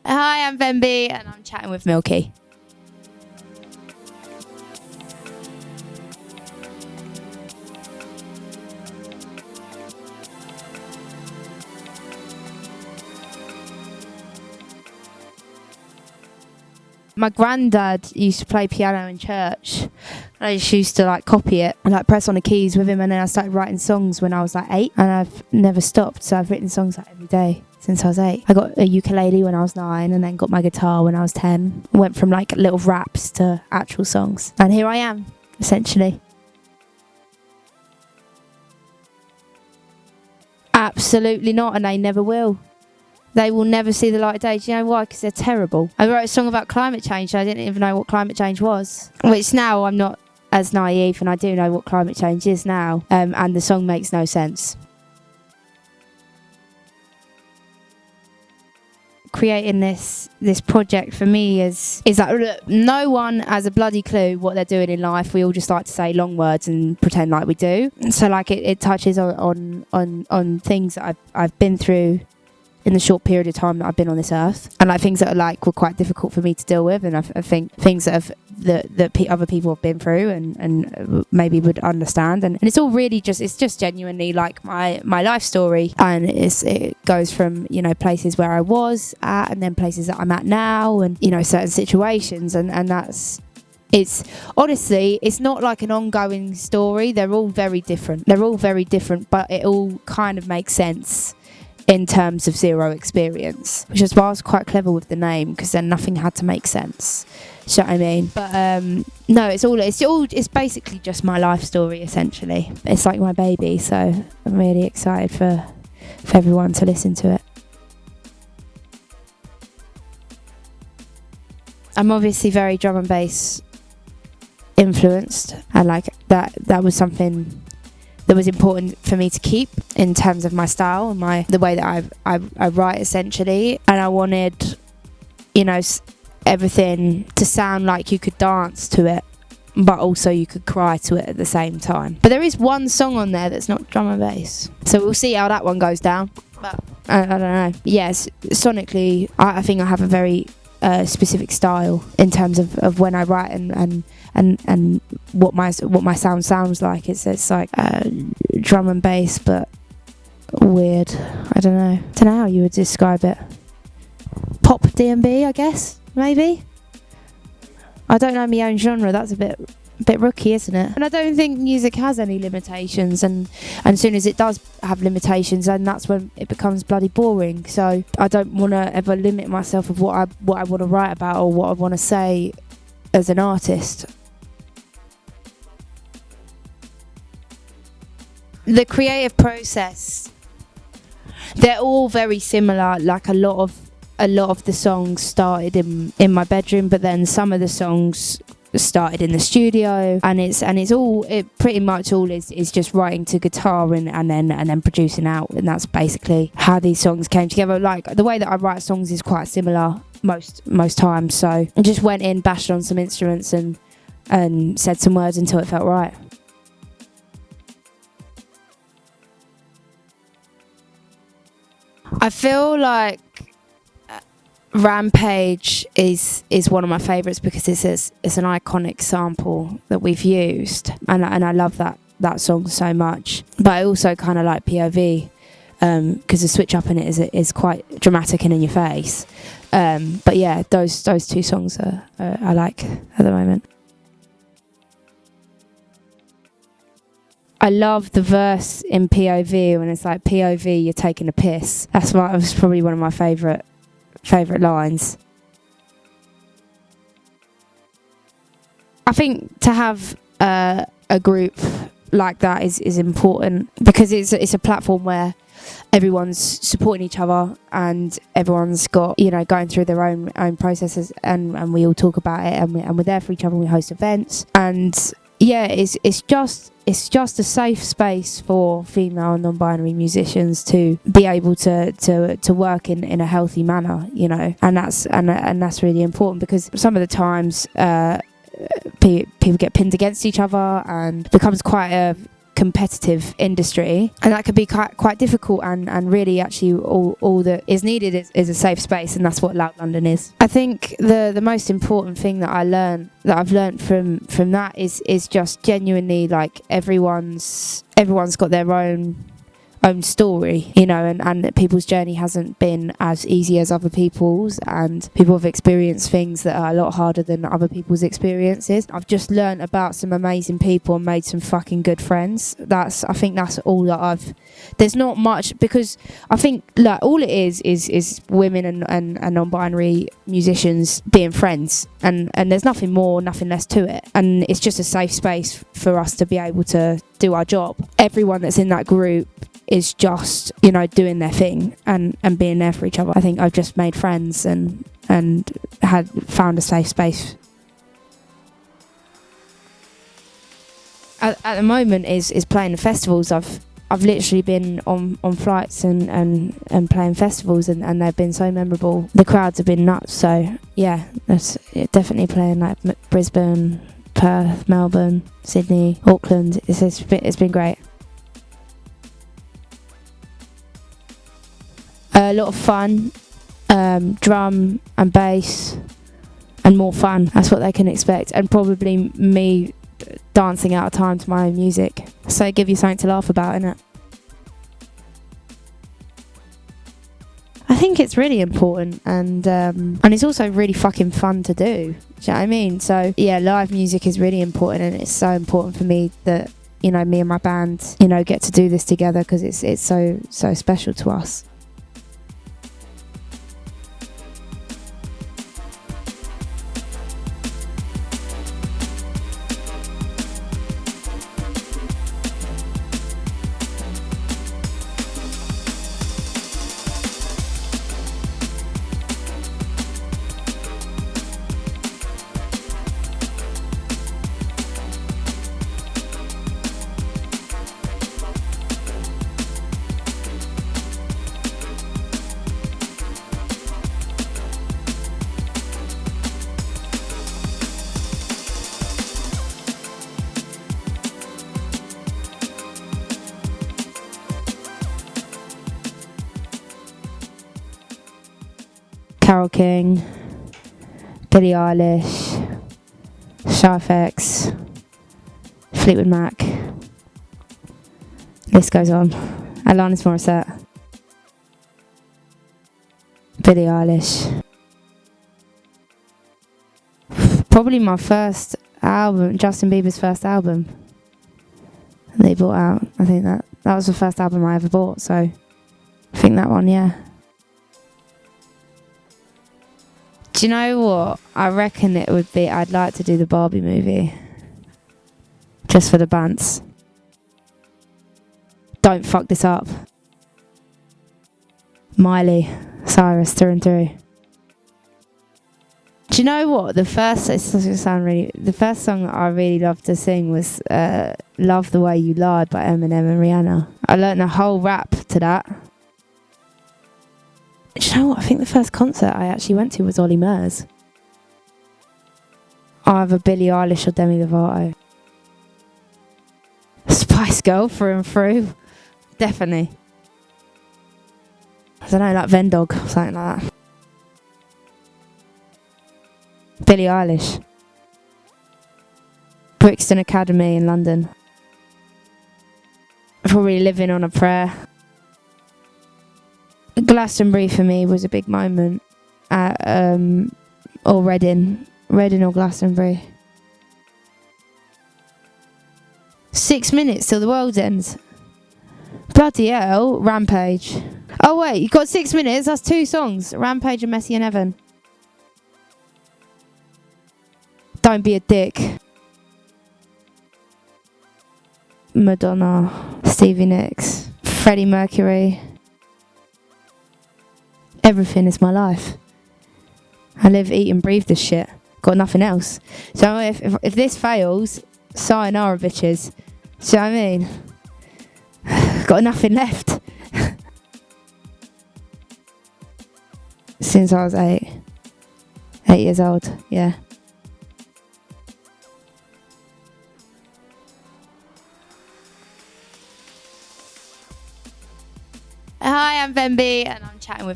Hi, I'm Venbee and I'm chatting with Milky. My granddad used to play piano in church. I just used to like copy it and like press on the keys with him, and then I started writing songs when I was like 8, and I've never stopped. So I've written songs like every day since I was 8. I got a ukulele when I was 9, and then got my guitar when I was 10. Went from like little raps to actual songs, and here I am, essentially. Absolutely not, and they never will. They will never see the light of day. Do you know why? Because they're terrible. I wrote a song about climate change. I didn't even know what climate change was. Which now I'm not as naive, and I do know what climate change is now. And the song makes no sense. Creating this project for me is that, look, no one has a bloody clue what they're doing in life. We all just like to say long words and pretend like we do. So like it touches on things that I've been through in the short period of time that I've been on this earth, and like things that are like were quite difficult for me to deal with, and I think things that other people have been through and maybe would understand, and it's all really just genuinely like my life story, and it goes from, you know, places where I was at, and then places that I'm at now, and, you know, certain situations, and that's. It's honestly, it's not like an ongoing story. They're all very different, but it all kind of makes sense in terms of zero experience, which is why I was quite clever with the name, because then nothing had to make sense. Do you know what I mean? But no, it's basically just my life story, essentially. It's like my baby, so I'm really excited for everyone to listen to it. I'm obviously very drum and bass influenced, and like that was something that was important for me to keep in terms of my style and the way that I write, essentially. And I wanted, you know, everything to sound like you could dance to it, but also you could cry to it at the same time. But there is one song on there that's not drum and bass, so we'll see how that one goes down. But I don't know. Yes, sonically, I think I have a very specific style in terms of when I write and what my sound sounds like. It's like drum and bass, but weird. I don't know how you would describe it. Pop D&B, I guess, maybe. I don't know my own genre. That's a bit rookie, isn't it? And I don't think music has any limitations, and as soon as it does have limitations, then that's when it becomes bloody boring. So I don't want to ever limit myself of what I want to write about or what I want to say as an artist. The creative process, they're all very similar. Like a lot of the songs started in my bedroom, but then some of the songs started in the studio, and it pretty much all is just writing to guitar and then producing out, and that's basically how these songs came together. Like the way that I write songs is quite similar most times, so I just went in, bashed on some instruments and said some words until it felt right. I feel like Rampage is one of my favourites because it's an iconic sample that we've used, and I love that song so much. But I also kind of like POV because the switch up in it is quite dramatic and in your face. But yeah, those two songs I like at the moment. I love the verse in POV when it's like, POV, you're taking a piss. That's probably one of my favourite lines. I think to have a group like that is important because it's a platform where everyone's supporting each other and everyone's got, you know, going through their own processes, and we all talk about it, and we're there for each other, and we host events, and yeah, it's just a safe space for female non-binary musicians to be able to work in a healthy manner, you know, and that's really important because some of the times people get pinned against each other and becomes quite competitive industry, and that could be quite difficult, and really actually all that is needed is a safe space, and that's what Loud London is. I think the most important thing that I've learned from that is just genuinely, like, everyone's got their own story, you know, and people's journey hasn't been as easy as other people's, and people have experienced things that are a lot harder than other people's experiences. I've just learned about some amazing people and made some fucking good friends. I think that's all that there's not much, because I think, like, all it is women and non-binary musicians being friends, and there's nothing more, nothing less to it, and it's just a safe space for us to be able to do our job. Everyone that's in that group is just, you know, doing their thing and being there for each other. I think I've just made friends and had found a safe space. At the moment is playing the festivals. I've literally been on flights and playing festivals, and they've been so memorable. The crowds have been nuts. So yeah, that's definitely playing, like, Brisbane, Perth, Melbourne, Sydney, Auckland. It's been great. A lot of fun, drum and bass, and more fun. That's what they can expect, and probably me dancing out of time to my own music. So give you something to laugh about, innit? I think it's really important, and it's also really fucking fun to do. Do you know what I mean? So yeah, live music is really important, and it's so important for me that, you know, me and my band, you know, get to do this together, because it's so special to us. Carole King, Billie Eilish, Shy FX, Fleetwood Mac. List goes on. Alanis Morissette, Billie Eilish. Probably my first album, Justin Bieber's first album they brought out. I think that was the first album I ever bought, so I think that one, yeah. Do you know what? I reckon it would be, I'd like to do the Barbie movie. Just for the bands. Don't fuck this up. Miley Cyrus through and through. Do you know what? The first song that I really loved to sing was Love the Way You Lied by Eminem and Rihanna. I learned a whole rap to that. Do you know what? I think the first concert I actually went to was Ollie Murs. Either Billie Eilish or Demi Lovato. Spice Girl through and through. Definitely. I don't know, like Vendog or something like that. Billie Eilish. Brixton Academy in London. Probably Living on a Prayer. Glastonbury for me was a big moment. Or Reading or Glastonbury. 6 minutes till the world ends. Bloody hell, Rampage. Oh wait, you got 6 minutes, that's 2 songs. Rampage and Messy and Evan. Don't Be a Dick. Madonna. Stevie Nicks. Freddie Mercury. Everything is my life. I live, eat and breathe this shit. Got nothing else. So if this fails, sayonara bitches. Do you know what I mean? Got nothing left. Since I was 8 years old, yeah. am Venbee and I'm chatting with